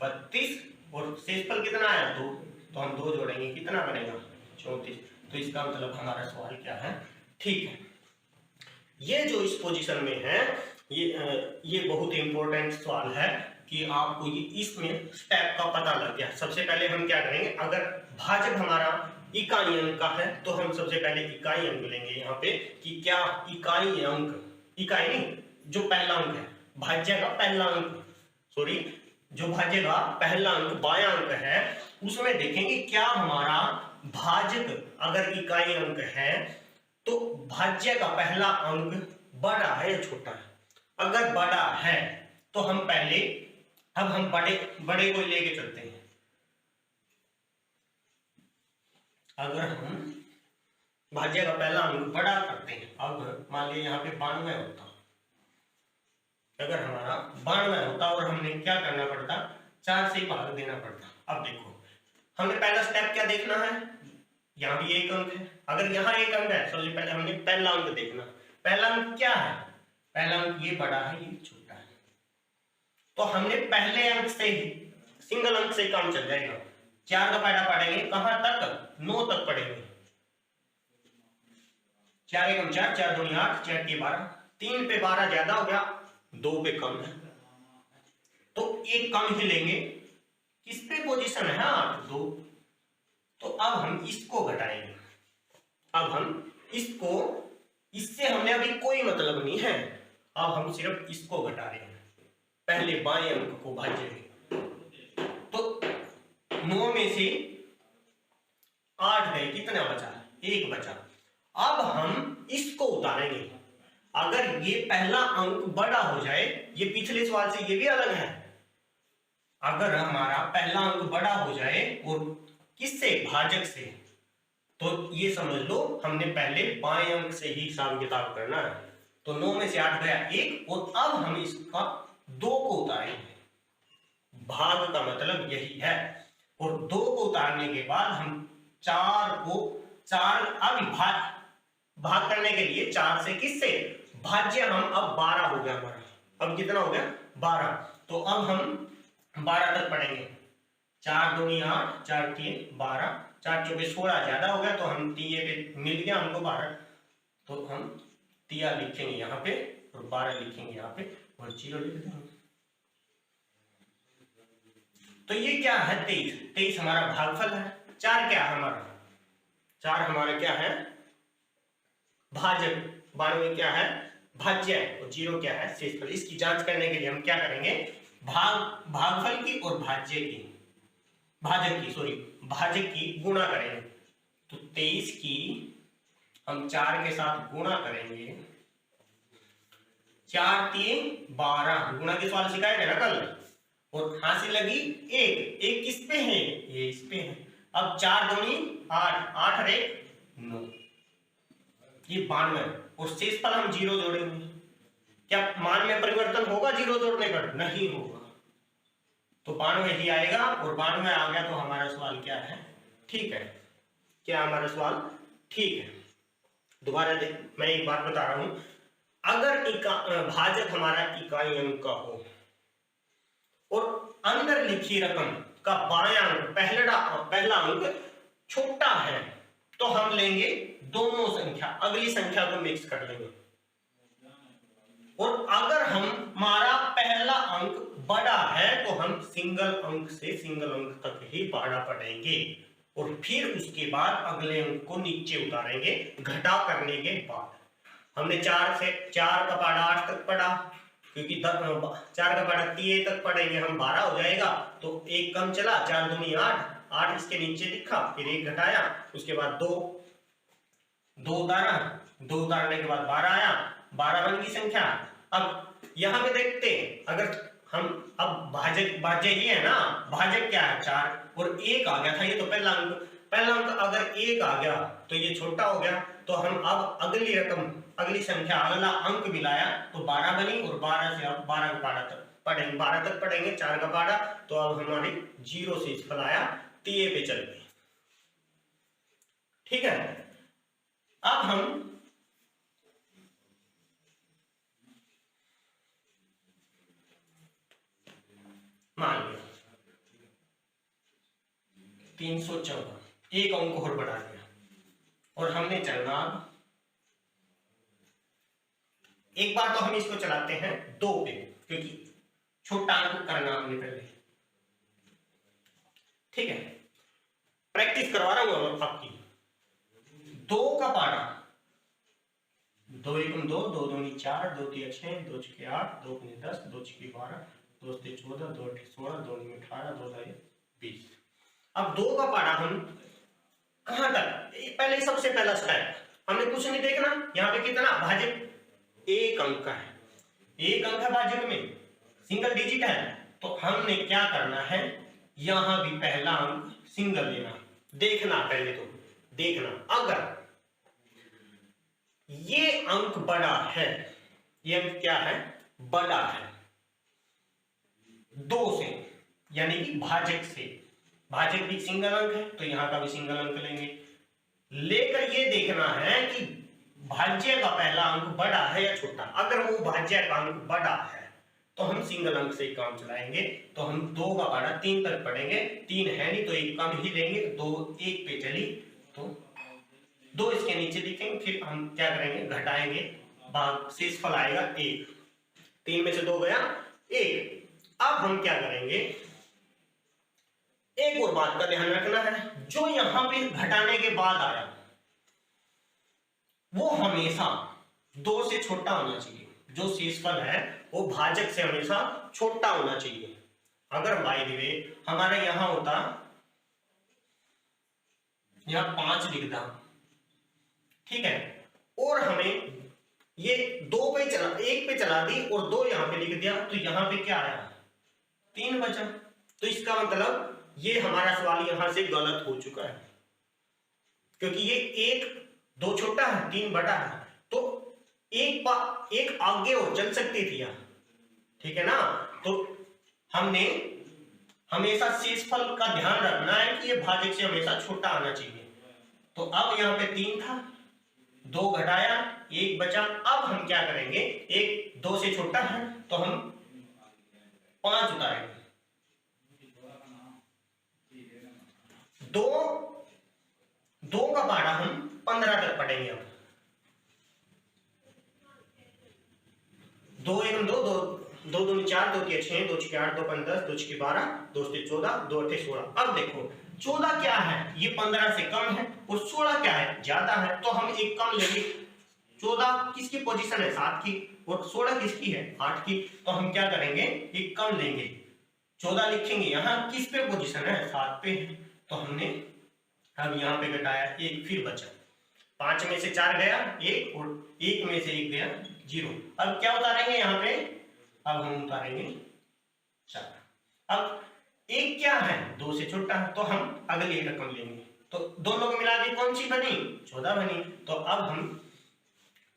[SPEAKER 1] 32 और शेषफल कितना आया 2, तो हम 2 जोड़ेंगे, कितना बनेगा 34। तो इसका मतलब हमारा सवाल क्या है, ठीक है। ये जो इस पोजीशन में है, ये बहुत इंपॉर्टेंट सवाल है कि आपको ये इसमें स्टेप का पता लग गया। सबसे पहले हम क्या करेंगे, अगर भाजक हमारा इकाई अंक का है तो हम सबसे पहले इकाई अंक लेंगे यहाँ पे कि क्या इकाई अंक, इकाई नहीं, जो पहला अंक है भाज्य का पहला अंक, सॉरी जो भाज्य का पहला अंक बायां अंक है, उसमें देखेंगे क्या हमारा भाजक अगर इकाई अंक है तो भाज्य का पहला अंक बड़ा है या छोटा है। अगर बड़ा है तो हम पहले, अब हम बड़े को लेके चलते हैं। अगर हम भाज्य का पहला अंक बड़ा करते हैं, अब मान लीजिए यहाँ पे 92 होता, अगर हमारा 92 होता और हमने क्या करना पड़ता, 4 से भाग देना पड़ता। अब देखो हमने पहला स्टेप क्या देखना है, यहाँ भी एक अंक है, अगर यहाँ एक अंक है सबसे पहले हमने पहला अंक देखना। पहला अंक क्या है, पहला अंक ये बड़ा है ये छोटा है, तो हमने पहले अंक से ही सिंगल अंक से काम चल जाएगा। 4 का पैडा पढ़ेंगे कहां तक, 9 तक पढ़ेंगे। 4 एकम 4, 4 दूनी 8, 4 के 12, 3 पे 12 ज्यादा हो गया, 2 पे कम है, तो एक कम ही लेंगे। किस पे पोजीशन है, 8, 2। तो अब हम इसको घटाएंगे। अब हम इसको, इससे हमने अभी कोई मतलब नहीं है, अब हम सिर्फ इसको घटा रहे हैं। पहले बाएं अंक को भाजेंगे, तो 9 में से 8 गए, कितना बचा, 1 बचा। अब हम इसको उतारेंगे। अगर ये पहला अंक बड़ा हो जाए, ये पिछले सवाल से ये भी अलग है, अगर हमारा पहला अंक बड़ा हो जाए और किससे, भाजक से, तो ये समझ लो हमने पहले बाएं अंक से ही हिसाब किताब करना है। तो 9 में से 8 गया 1, और अब हम इसका 2 को उतारेंगे। भाग का मतलब यही है। और 2 को उतारने के बाद हम 4 को, 4 अब भाग करने के लिए 4 से किससे भाज्य, हम अब 12 हो गया हमारा, अब कितना हो गया 12। तो अब हम 12 तक पढ़ेंगे। 4 दूनी 8, 4 के 12, 4 चौके 16 ज्यादा हो गया, तो हम तिये पे मिल गया हमको 12, तो हम तिया लिखेंगे यहाँ पे और 12 लिखेंगे यहाँ पे और 0 लिख देंगे। तो ये क्या है, 23। 23 हमारा भागफल है। 4 क्या है हमारा, 4 हमारा क्या है, भाजक। 92 क्या है, भाज्य, और 0 क्या है, शेषफल। इसकी जांच करने के लिए हम क्या करेंगे, भागफल की और भाज्य की, भाजक की गुणा करेंगे। तो 23 की हम 4 के साथ गुणा करेंगे। 4 3 12, गुणा के सवाल सिखाए थे ना कल, और हासिल लगी 1, 1 किस पे है, ये इस पे है। अब 4 दूनी 8, 8 और 1 9, ये 92, और शेषफल हम 0 जोड़ेंगे। क्या मान में परिवर्तन होगा 0 जोड़ने पर, नहीं होगा, तो 92 ही आएगा, और 92 आ गया तो हमारा सवाल क्या है, ठीक है। क्या हमारा सवाल ठीक है। दोबारा देख, मैं एक बात बता रहा हूं, अगर भाजक हमारा इकाई अंक का हो और अंदर लिखी रकम का बायां अंक, पहला अंक छोटा है, तो हम लेंगे दोनों संख्या, अगली संख्या को मिक्स कर लेंगे। और अगर हमारा पहला अंक बड़ा है तो हम सिंगल अंक से सिंगल अंक तक ही पढ़ा पढ़ेंगे, और फिर उसके बाद अगले अंक को नीचे उतारेंगे घटा करने के बाद। हमने 4 का पढ़ा 8 तक पढ़ा, क्योंकि 4 का पढ़ा 3 तक पढ़ेंगे हम 12 हो जाएगा, तो 1 कम चला, 4 दूनी 8, 8 इसके नीचे लिखा, फिर 1 घटाया, उसके बाद 2 उतारा, 2 उतारने के बाद 12 आया, 12 बन की संख्या। अब यहाँ पे देखते हैं, अगर हम अब भाज्य ये है ना, भाजक क्या है 4, और 1 आ गया था, ये तो पहला अंक अगर 1 आ गया तो ये छोटा हो गया, तो हम अब अगली रकम, अगली संख्या, अगला अंक मिलाया तो 12 बनी, और 12 से अब 12 का पारा तक पढ़ेंगे, 12 तक पढ़ेंगे, 4 का पारा, तो अब हमारी 0 से फल आया, तिये पे चल गए, ठीक है। अब हम मान लिया 314, एक अंक और बढ़ा दिया, और हमने चलना, एक बार तो हम इसको चलाते हैं 2 पे, क्योंकि छोटा अंक करना हमने पहले, ठीक है। प्रैक्टिस करवा रहा हूं आपकी। 2 का पारा, 2 एकम 2, 2 दूनी 4, 2 तिया 6, 2 छके 8, 2 पंजे 10, 2 छके 12, 2 सते 14, 2 अठे 16, 2 नौ 18, 2 दाई 20। अब 2 का पारा हम कहां तक, पहले सबसे पहला स्टेप, हमने कुछ नहीं देखना, यहाँ पे कितना भाजक, 1 अंक का है, 1 अंक है भाजक में, सिंगल डिजिट है, तो हमने क्या करना है, यहां भी पहला अंक सिंगल लेना, देखना, पहले तो देखना, अगर ये अंक बड़ा है, ये अंक क्या है, बड़ा है 2 से, यानी कि भाजक से, भाजक भी सिंगल अंक है, तो यहां का भी सिंगल अंक लेंगे, लेकर ये देखना है कि भाज्य का पहला अंक बड़ा है या छोटा। अगर वो भाज्य का अंक बड़ा है तो हम सिंगल अंक से ही काम चलाएंगे। तो हम 2 का पारा 3 तक पढ़ेंगे, 3 है नहीं तो एक कम ही लेंगे, 2 1 पे चली तो 2 इसके नीचे लिखेंगे, फिर हम क्या करेंगे घटाएंगे, भाग शेषफल आएगा 1, 3 में से 2 गया 1। अब हम क्या करेंगे, एक और बात का ध्यान रखना है, जो यहां पे घटाने के बाद आया वो हमेशा 2 से छोटा होना चाहिए। जो शेषफल है वो भाजक से हमेशा छोटा होना चाहिए। अगर बाय द वे हमारे यहां होता, यहां 5 लिखता, ठीक है, और हमें ये 2 पे चला 1 पे चला दी और 2 यहां पे लिख दिया, तो यहां पे क्या आया 3 बचा। तो इसका मतलब ये हमारा सवाल यहां से गलत हो चुका है, क्योंकि ये 1 2 छोटा है 3 बड़ा है, तो एक आगे और चल सकती थी यहाँ, ठीक है ना। तो हमने हमेशा शेषफल का ध्यान रखना है कि ये भाजक से हमेशा छोटा आना चाहिए। तो अब यहाँ पे 3 था, 2 घटाया 1 बचा। अब हम क्या करेंगे, 1 2 से छोटा है तो हम 5 उतारेंगे, 2 का पारा हम 15 तक पढ़ेंगे। अब 2 1 2 2 2 4 2 के 6 2 के 8 2 5 10 2 के 12 2 से 14 2 8 16। अब देखो 14 क्या है, ये 15 से कम है, और 16 क्या है ज्यादा है, तो हम एक कम लेंगे। 14 किसकी पोजीशन है 7 की, और 16 किसकी है 8 की, तो हम क्या करेंगे एक कम लेंगे, 14 लिखेंगे। यहाँ किस पे पोजीशन है 7 पे, तो हमने अब यहाँ पे घटाया 1, फिर बचा 5 में से 4 गया 1, और 1 में से 1 गया 0। अब क्या उतारेंगे यहाँ पे, अब हम उतारेंगे 4। अब 1 क्या है 2 से छोटा है, तो हम अगली रकम लेंगे, तो दोनों को मिला के कौन सी बनी 14 बनी। तो अब हम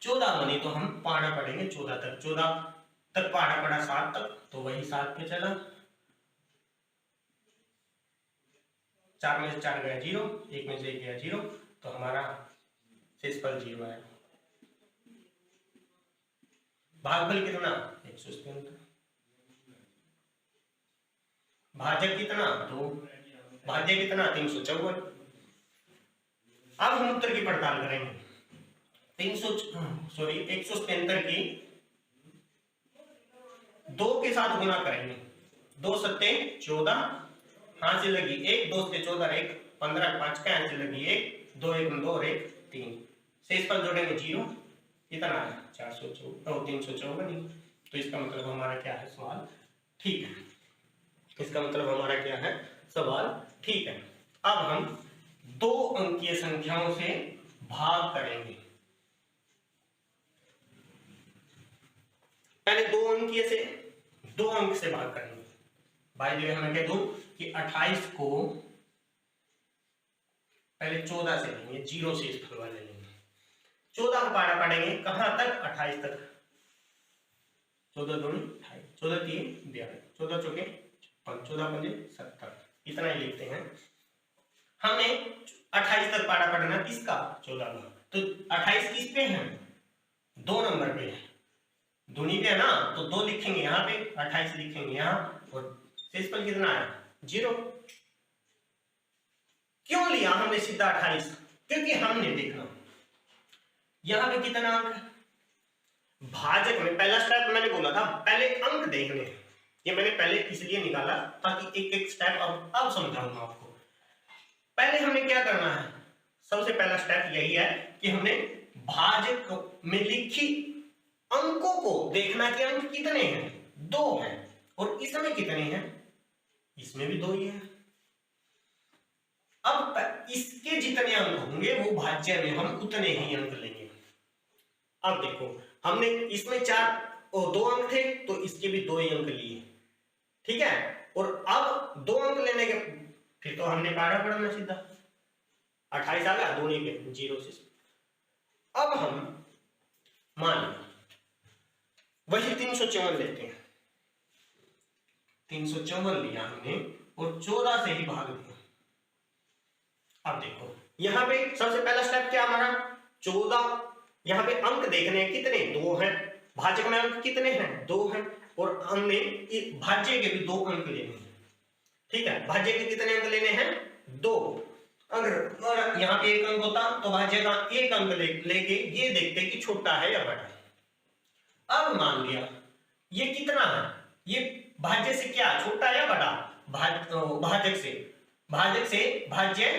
[SPEAKER 1] 14 बनी तो हम पारा पढ़ेंगे 14 तक, 14 तक पारा पड़ा 7 तक, तो वही 7 पे चला, 4 में से 4 गया 0, 1 में से 1 गया 0, तो हमारा शेषफल 0 है। भागफल कितना 177, भाजक कितना 2, भाज्य कितना 354। अब हम उत्तर की पड़ताल करेंगे, 177 की 2 के साथ गुना करेंगे, 2 सत्ते 14, हाथ से लगी 1, 2 से 14 1, 15 5 का हाथ से लगी 1, 2 1 2 और 1 3, शेषफल जोड़ेंगे 0, कितना आया 354। तो इसका मतलब हमारा क्या है सवाल ठीक है, इसका मतलब हमारा क्या है सवाल ठीक है। अब हम 2 अंकीय संख्याओं से भाग करेंगे। पहले 2 अंकीय से 2 अंक से भाग करेंगे। बाय द वे मैं कह दूं कि 28 को पहले 14 से लेंगे, 0 से शेषफल वाले लेंगे। 14 का पारा पढ़ेंगे कहां तक 28 तक, 14 दूनी 28, 14 3 42, 14 चौके 14 पंजे 70, इतना ही लिखते हैं। हमने 28 तक पारा पढ़ना किसका 14 का, तो 28 किस पे है 2 नंबर पे है, दूनी पे है ना, तो 2 लिखेंगे यहाँ पे, 28 लिखेंगे यहाँ, और शेषफल कितना आया 0। क्यों लिया हमने सीधा 28, क्योंकि हमने देखना यहाँ पे कितना अंक है, भाजक में पहला स्टेप मैंने बोला था पहले अंक देखने, ये मैंने पहले इसलिए निकाला ताकि एक एक स्टेप अब समझाऊंगा आपको। पहले हमें क्या करना है, सबसे पहला स्टेप यही है कि हमने भाजक में लिखी अंकों को देखना कि अंक कितने हैं 2 हैं, और इसमें कितने हैं, इसमें भी 2 ही है। अब इसके जितने अंक होंगे वो भाज्य में हम उतने ही अंक लेंगे। अब देखो हमने इसमें 2 अंक थे तो इसके भी 2 ही अंक लिए, ठीक है, और अब 2 अंक लेने के फिर तो हमने पारा पढ़ना सीधा, 28 आ गया दूनी पे 0 से। अब हम मान वही 354 लेते हैं, 354 लिया हमने और 14 से ही भाग दिया। अब देखो यहां पे सबसे पहला स्टेप क्या हमारा 14, यहां पे अंक देखने हैं कितने 2 हैं, भाजक में अंक कितने हैं 2 हैं, और हमने भाज्य के भी 2 अंक लेने हैं। ठीक है, भाज्य के कितने अंक लेने हैं? 2। अगर यहाँ पे 1 अंक होता तो भाज्य का 1 अंक लेके ये देखते कि छोटा है या बड़ा है। अब मान लिया ये कितना है, ये भाज्य से क्या छोटा या बड़ा? भाजक से भाज्य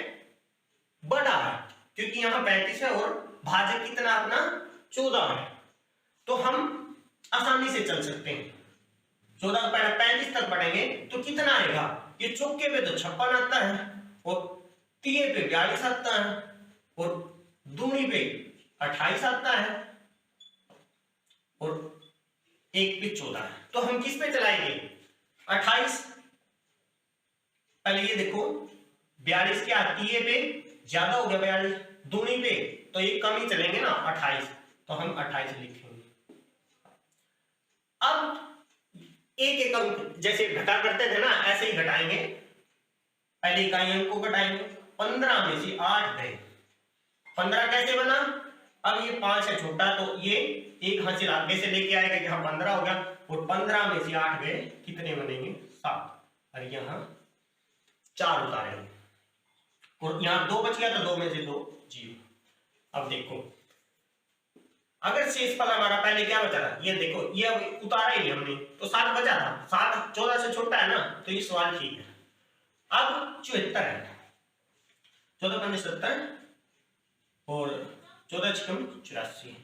[SPEAKER 1] बड़ा है, क्योंकि यहाँ 35 है और भाजक कितना अपना 14 है। तो हम आसानी से चल सकते हैं, 14 का 35 तक पढ़ेंगे तो कितना आएगा? ये चौके पे तो 56 आता है और तिये पे 42 आता है और दूनी पे 28 आता है और एक पे 14 है। तो हम किस पे चलाएंगे? 28। पहले ये देखो 42 क्या तिये पे ज्यादा हो गया 42, दूनी पे तो ये कम ही चलेंगे ना 28, तो हम 28 लिखेंगे। अब एक एक अंक जैसे घटा करते थे ना ऐसे ही घटाएंगे। पहले इकाई अंक को घटाएंगे, 15 में से 8 गए। 15 कैसे बना? अब ये 5 है छोटा तो ये एक हासिल आगे से लेके आएगा कि हाँ 15 हो गया, और 15 में से 8 गए, कितने बनेंगे? 7। और यहाँ 4 उतारेंगे और यहाँ 2 बच गया तो 2 में से 2 0। अब देखो अगर शेषफल हमारा पहले क्या बचा था, ये देखो ये अब उतारा ही नहीं हमने तो 7 बचा था। 7 14 से छोटा है ना, तो ये सवाल ठीक है। अब 74 है, 14 पंजे 70 और 14 छक्म 84,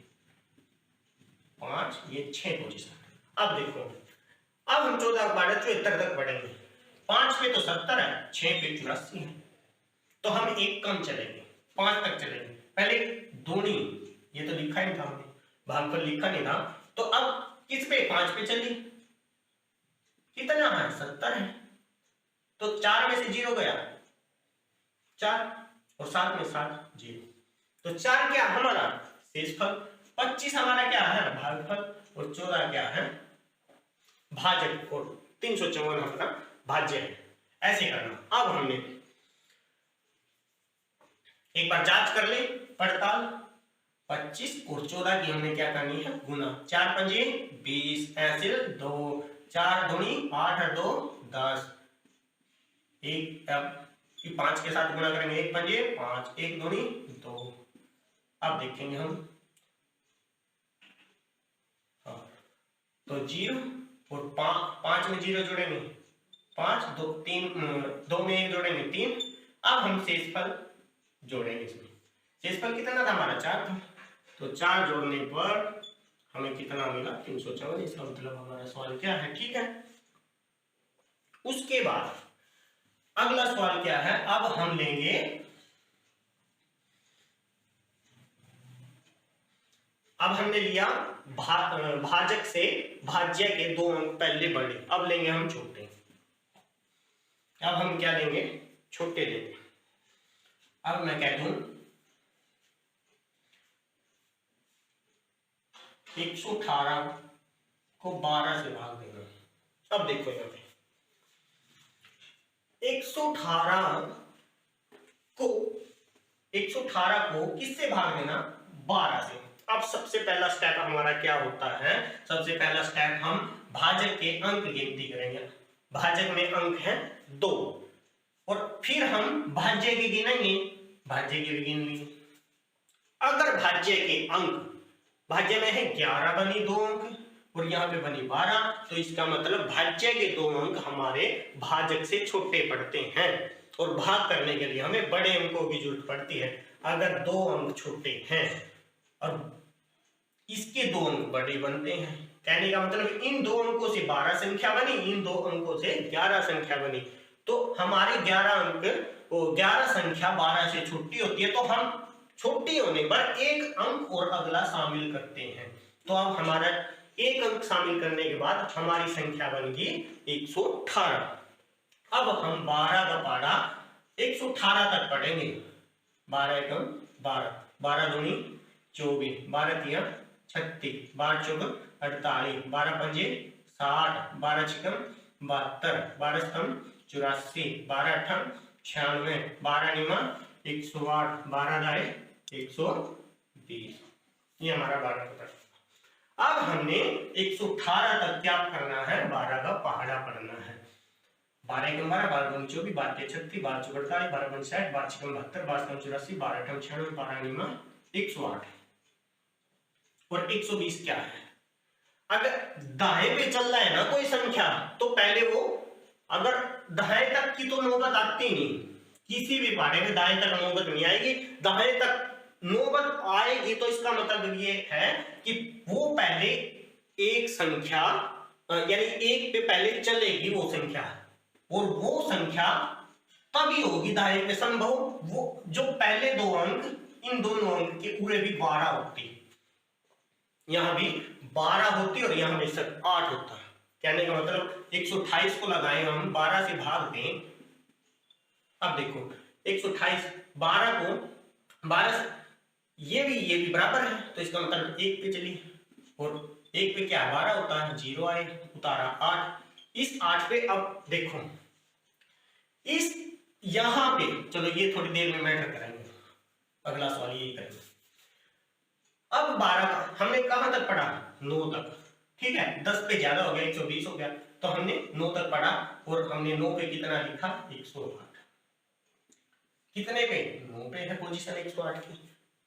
[SPEAKER 1] 5 ये 6 पोजीशन। अब देखो अब हम 14 बारह 74 तक पढ़ेंगे। 5 पे तो 70 है, 6 पे 84 है, तो हम एक कम चलेंगे, 5 तक चलेंगे। पहले दूनी ये तो लिखा ही था हमने, भागफल लिखा नहीं था, तो अब किस पे? 5 पे चली, कितना है? 70 है, तो 4 में से 0 गया 4 और 7 में 7 0, तो 4 क्या हमारा शेषफल, 25 हमारा क्या है? भागफल, और 14 क्या है? भाजक, और 354 अपना भाज्य है। ऐसे करना। अब हमने एक बार जांच कर ले, पड़ताल। 25 और 14 की हमने क्या करनी है? गुना। 4 पंजे 20 ऐसिल 2, 4 दूनी 8 और 2 10, एक अब 5 के साथ गुना करेंगे, 1 पंजे 5, 1 दूनी 2। अब देखेंगे हम, हाँ तो 0 और 5 में 0 जोड़ेंगे 5, 2 3 2 में 1 जोड़ेंगे 3। अब हम शेषफल जोड़ेंगे इसमें। शेषफल कितना था हमारा? 4 था, तो 4 जोड़ने पर हमें कितना मिला? 354। इसका मतलब हमारा सवाल क्या है? ठीक है। उसके बाद अगला सवाल क्या है? अब हम लेंगे, अब हमने लिया भाजक से भाज्य के 2 अंक पहले बड़े, अब लेंगे हम छोटे। अब हम क्या लेंगे? छोटे लेंगे। अब मैं कह दूं 118 को 12 से भाग देना। अब देखो यहाँ पे 118 को किससे भाग देना? 12 से। अब सबसे पहला स्टेप हमारा क्या होता है? सबसे पहला स्टेप हम भाजक के अंक गिनती करेंगे। भाजक में अंक है 2 और फिर हम भाज्य के गिनेंगे, भाज्य के भी गिन लिए। अगर भाज्य के अंक, भाज्य में है 11 बनी 2 अंक और यहाँ पे बनी 12, तो इसका मतलब भाज्य के 2 अंक हमारे भाजक से छोटे पड़ते हैं और भाग करने के लिए हमें बड़े अंकों की जरूरत पड़ती है। अगर 2 अंक छोटे हैं और इसके 2 अंक बड़े बनते हैं, कहने का मतलब इन 2 अंकों से 12 संख्या बनी, इन 2 अंकों से 11 संख्या बनी, तो हमारे 11 अंक, वो 11 संख्या 12 से छोटी होती है, तो हम छोटी होने पर एक अंक और अगला शामिल करते हैं। तो अब हमारा एक अंक शामिल करने के बाद हमारी संख्या बन गई 118। अब हम 12 का पारा 118 तक पढ़ेंगे। 12 एकम 12, 12 दूनी 24, 12 तिया 36, 12 चौक 48, 12 पंजे 60, 12 छिकम 72, 12 स्तंभ 84, 12 अठम 96, 12 निमा 108, 12 दाए 120। ये हमारा 12 का प्रश्न। अब हमने 118 तक क्या करना है, 12 का पहाड़ा पढ़ना है। 12 एकम 12, 12 दूनी 24, 12 के 36, 12 चौक 48, 12 पंच 60, 12 छक्कम 72, 12 सत्तम 84, 12 अठम 96, 12 निमा 108 और 120 क्या है। अगर दाएं पे चल रहा है ना कोई संख्या, तो पहले वो अगर दाएं तक की तो नौबत आती नहीं, किसी भी पहाड़े में दाएं तक नौबत नहीं आएगी। दाएं तक नौबत आएगी तो इसका मतलब ये है कि वो पहले एक संख्या यानी एक पे पहले चलेगी वो संख्या, और वो संख्या तभी होगी दाएं पे संभव वो जो पहले दो अंक, इन दोनों अंक के पूरे भी 12 होती, यहां भी 12 होती और यहां भी 8 होता। कहने का मतलब 128 को लगाए हम 12 से भाग दें। अब देखो 128 12 को 12 से ये भी बराबर है, तो इसका मतलब एक पे चली, और एक पे क्या 12 होता है, 0 आए, उतारा 8। इस 8 पे अब देखो इस यहां पे, चलो ये थोड़ी देर में मैटर करेंगे, अगला सवाल यही करेंगे। अब 12 का हमने कहां तक पढ़ा, 9 तक, ठीक है। 10 पे ज्यादा हो गया, 120 हो गया, तो हमने 9 तक पढ़ा और हमने 9 पे कितना लिखा, 108। कितने पे, 9 पे है पोजीशन 108 की।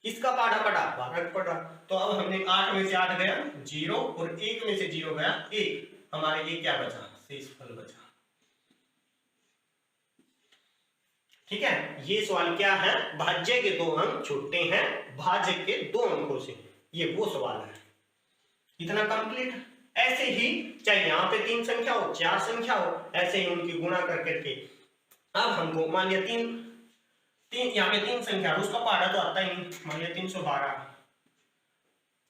[SPEAKER 1] किसका पढ़ा, 12 का पढ़ा। तो अब हमने 8 में से 8 गया 0 और 1 में से 0 गया 1, हमारे ये क्या बचा, शेषफल बचा। ठीक है, ये सवाल क्या है, भाज्य के 2 अंक छूटते हैं भाज्य के 2 अंकों से, ये वो सवाल है। इतना कंप्लीट। ऐसे ही चाहे यहाँ पे 3 संख्या हो, 4 संख्या हो, ऐसे ही उनकी गुणा कर करके अब हमको मान लिया 3 यहाँ पे 3 संख्या, उसका पहाड़ा तो आता ही नहीं, मान लिया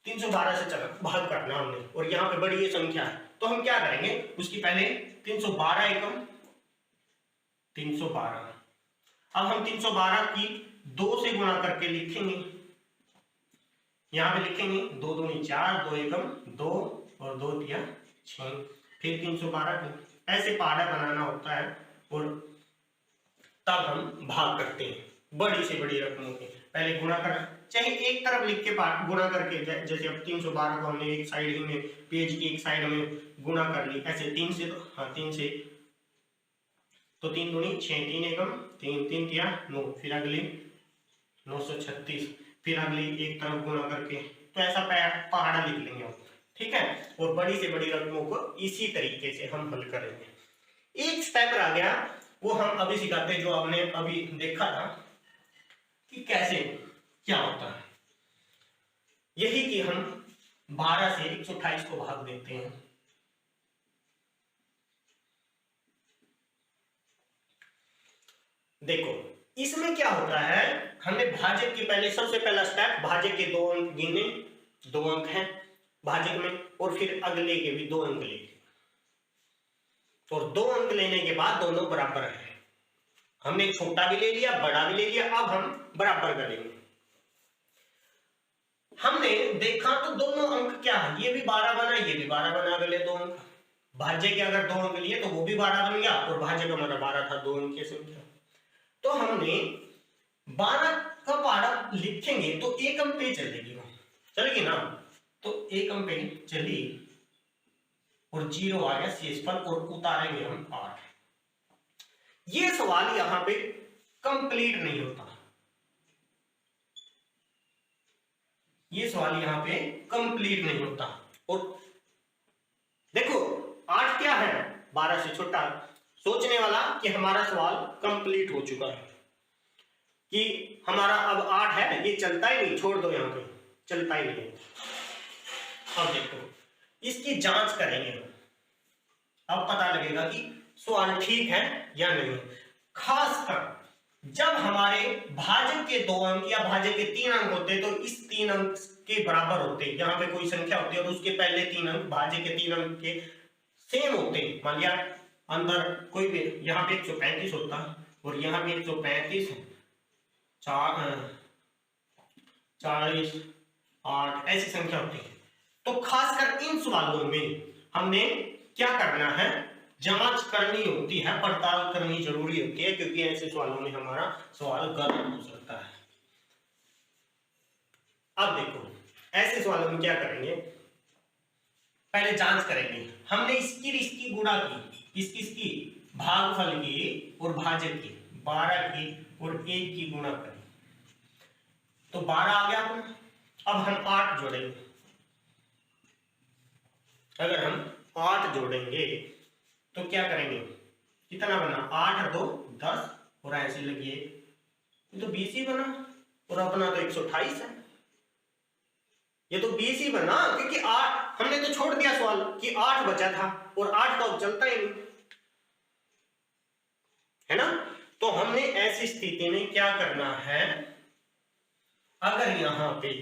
[SPEAKER 1] 312 से चलो भाग करना हमने, और यहाँ पे बड़ी ये संख्या है, तो हम क्या करेंगे, उसकी पहले 312 एकम 312, अब हम 312 की 2 से गुणा करके लिखेंगे, यहाँ पे लिखेंगे 2 दूनी 4, 2 एकम 2 और 2 तिया 6, फिर 312 की ऐसे पहाड़ा बनाना होता है, और तब हम भाग करते हैं बड़ी से बड़ी रकमों के। पहले गुणा कर, चाहे एक तरफ लिख के गुणा करके, जैसे अब 312 को हमने एक साइड ही में, पेज की एक साइड में गुणा कर ली, ऐसे 3 से, तो हाँ 3 से, तो 3 दूनी 6, 3 एकम 3, 3 तिया 9, फिर अगली 936, फिर अगली एक तरफ गुणा करके, तो ऐसा पहाड़ा लिख लेंगे हम, ठीक है। और बड़ी से बड़ी रकमों को इसी तरीके से हम हल करेंगे। एक स्टेप रह गया, वो हम अभी सिखाते हैं, जो हमने अभी देखा था कि कैसे क्या होता है, यही कि हम 12 से 128 को भाग देते हैं। देखो इसमें क्या होता है, हमने भाजक के पहले सबसे पहला स्टेप, भाजक के 2 अंक गिने, 2 अंक हैं भाजक में, और फिर अगले के भी 2 अंक लेंगे, और 2 अंक लेने के बाद दोनों बराबर है। हमने छोटा भी ले लिया, बड़ा भी ले लिया, अब हम बराबर करेंगे। हमने देखा तो दोनों अंक क्या है, ये भी 12 बना, ये भी 12 बना, अगले 2 अंक भाज्य के अगर 2 अंक लिए तो वो भी 12 बन गया, और भाज्य का हमारा 12 था, 2 अंक की संख्या। तो हमने 12 का पहाड़ा लिखेंगे तो एकम पे चलेगी, चलेगी ना, तो एकम पे चली और 0 आ गया शेषफल, और उतारेंगे हम 8। ये सवाल यहां पे कंप्लीट नहीं होता, ये सवाल यहां पे कंप्लीट नहीं होता। और देखो 8 क्या है, 12 से छोटा, सोचने वाला कि हमारा सवाल कंप्लीट हो चुका है, कि हमारा अब 8 है, ये चलता ही नहीं, छोड़ दो, यहां पे चलता ही नहीं। अब देखो इसकी जांच करेंगे, अब पता लगेगा कि सवाल ठीक है या नहीं। खासकर जब हमारे भाजक के 2 अंक या भाजक के 3 अंक होते, तो इस 3 अंक के बराबर होते, यहाँ पे कोई संख्या होती है और उसके पहले 3 अंक भाजक के 3 अंक के सेम होते, मान लिया अंदर कोई भी, यहाँ पे 135 होता और यहाँ पे 135, 40, 8 ऐसी संख्या होती है। तो खासकर इन सवालों में हमने क्या करना है, जांच करनी होती है, पड़ताल करनी जरूरी होती है, क्योंकि ऐसे सवालों में हमारा सवाल गलत हो सकता है। अब देखो ऐसे सवालों में क्या करेंगे, पहले जांच करेंगे। हमने इसकी गुणा की, इसकी भागफल की और भाजक की, 12 की और 1 की गुणा करी तो 12 आ गया अपना। अब हम 8 जोड़ेंगे। अगर हम 8 जोड़ेंगे तो क्या करेंगे, कितना बना, 8 और 2 10 और ऐसे लगी ये तो 20 ही बना, और अपना तो 128 है। ये तो 20 ही बना, क्योंकि 8 हमने तो छोड़ दिया सवाल कि 8 बचा था और 8 तो अब चलता ही नहीं है ना। तो हमने ऐसी स्थिति में क्या करना है, अगर यहां पे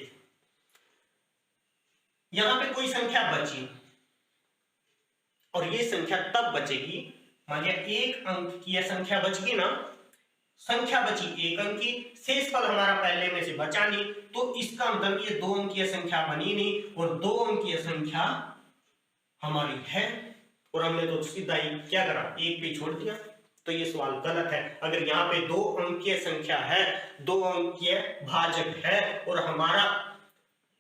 [SPEAKER 1] कोई संख्या बची और ये संख्या तब बचेगी, मान लिया 1 अंक की यह संख्या बच गई ना, संख्या बची 1 अंक की, शेषफल हमारा पहले में से बचा नहीं, तो इसका मतलब ये 2 अंकीय संख्या बनी नहीं और 2 अंकीय संख्या हमारी है, और हमने तो सीधा ही क्या करा, 1 पे छोड़ दिया। तो ये सवाल गलत है। अगर यहाँ पे 2 अंकीय संख्या है, 2 अंकीय भाजक है और हमारा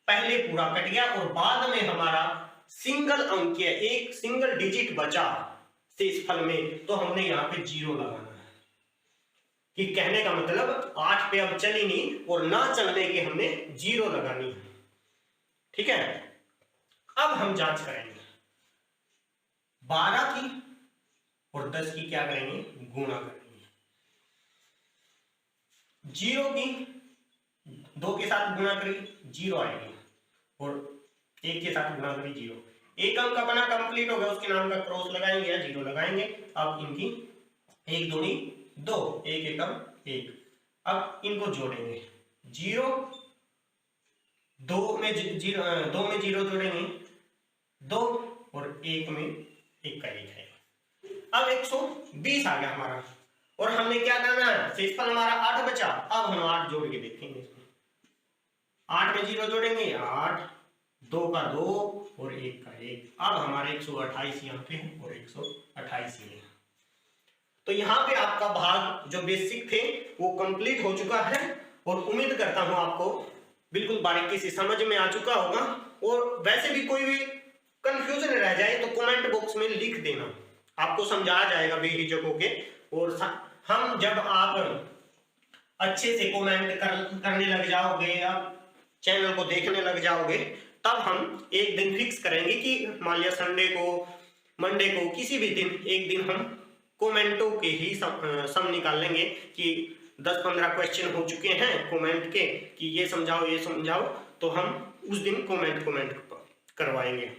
[SPEAKER 1] पहले पूरा कट गया और बाद में हमारा सिंगल अंकीय, एक सिंगल डिजिट बचा शेषफल में, तो हमने यहाँ पे 0 लगाना है। कि कहने का मतलब 8 पे अब चली नहीं और ना चलने की हमने 0 लगानी है। ठीक है, अब हम जांच करेंगे 12 की और 10 की क्या करेंगे, गुणा करेंगे। 0 की 2 के साथ गुणा करी 0 आएगी और 1 के साथ गुणा करी 0। एक अंक अपना कंप्लीट हो गया, उसके नाम का क्रॉस लगाएंगे या 0 लगाएंगे। अब इनकी 1 दूनी 2, 1 एकम 1। अब इनको जोड़ेंगे, 0 2 में 0 जोड़ेंगे 2 और 1 में 1 का 1 है। अब 120 आ गया हमारा, और हमने क्या करना है, शेषफल हमारा 8 बचा। अब हम 8 जोड़ के देखेंगे इसमें, 8 में 0 जोड़ेंगे 8, 2 का 2 और 1 का 1। अब हमारे 128 यहाँ पे है और 128 ये है। तो यहाँ पे आपका भाग जो बेसिक थे वो कंप्लीट हो चुका है, और उम्मीद करता हूं आपको बिल्कुल बारीकी से समझ में आ चुका होगा। और वैसे भी कोई भी कंफ्यूजन रह जाए तो कमेंट बॉक्स में लिख देना, आपको समझाया जाएगा बेहिचक होके। और हम जब आप अच्छे से कमेंट करने लग जाओगे, आप चैनल को देखने लग जाओगे, तब हम एक दिन फिक्स करेंगे कि मान लिया संडे को, मंडे को, किसी भी दिन एक दिन हम कमेंटों के ही सम निकाल लेंगे कि 10-15 क्वेश्चन हो चुके हैं कमेंट के कि ये समझाओ, तो हम उस दिन कमेंट करवाएंगे।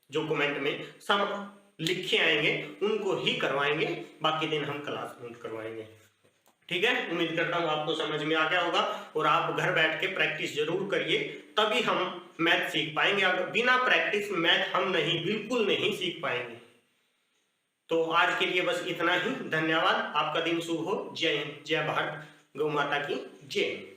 [SPEAKER 1] जो कमेंट में सम लिखे आएंगे उनको ही करवाएंगे, बाकी दिन हम क्लास में करवाएंगे। ठीक है, उम्मीद करता हूँ आपको समझ में आ गया होगा, और आप घर बैठ के प्रैक्टिस जरूर करिए, तभी हम मैथ सीख पाएंगे। अगर बिना प्रैक्टिस मैथ हम बिल्कुल नहीं सीख पाएंगे। तो आज के लिए बस इतना ही। धन्यवाद, आपका दिन शुभ हो। जय हिंद, जय भारत, गौ माता की जय।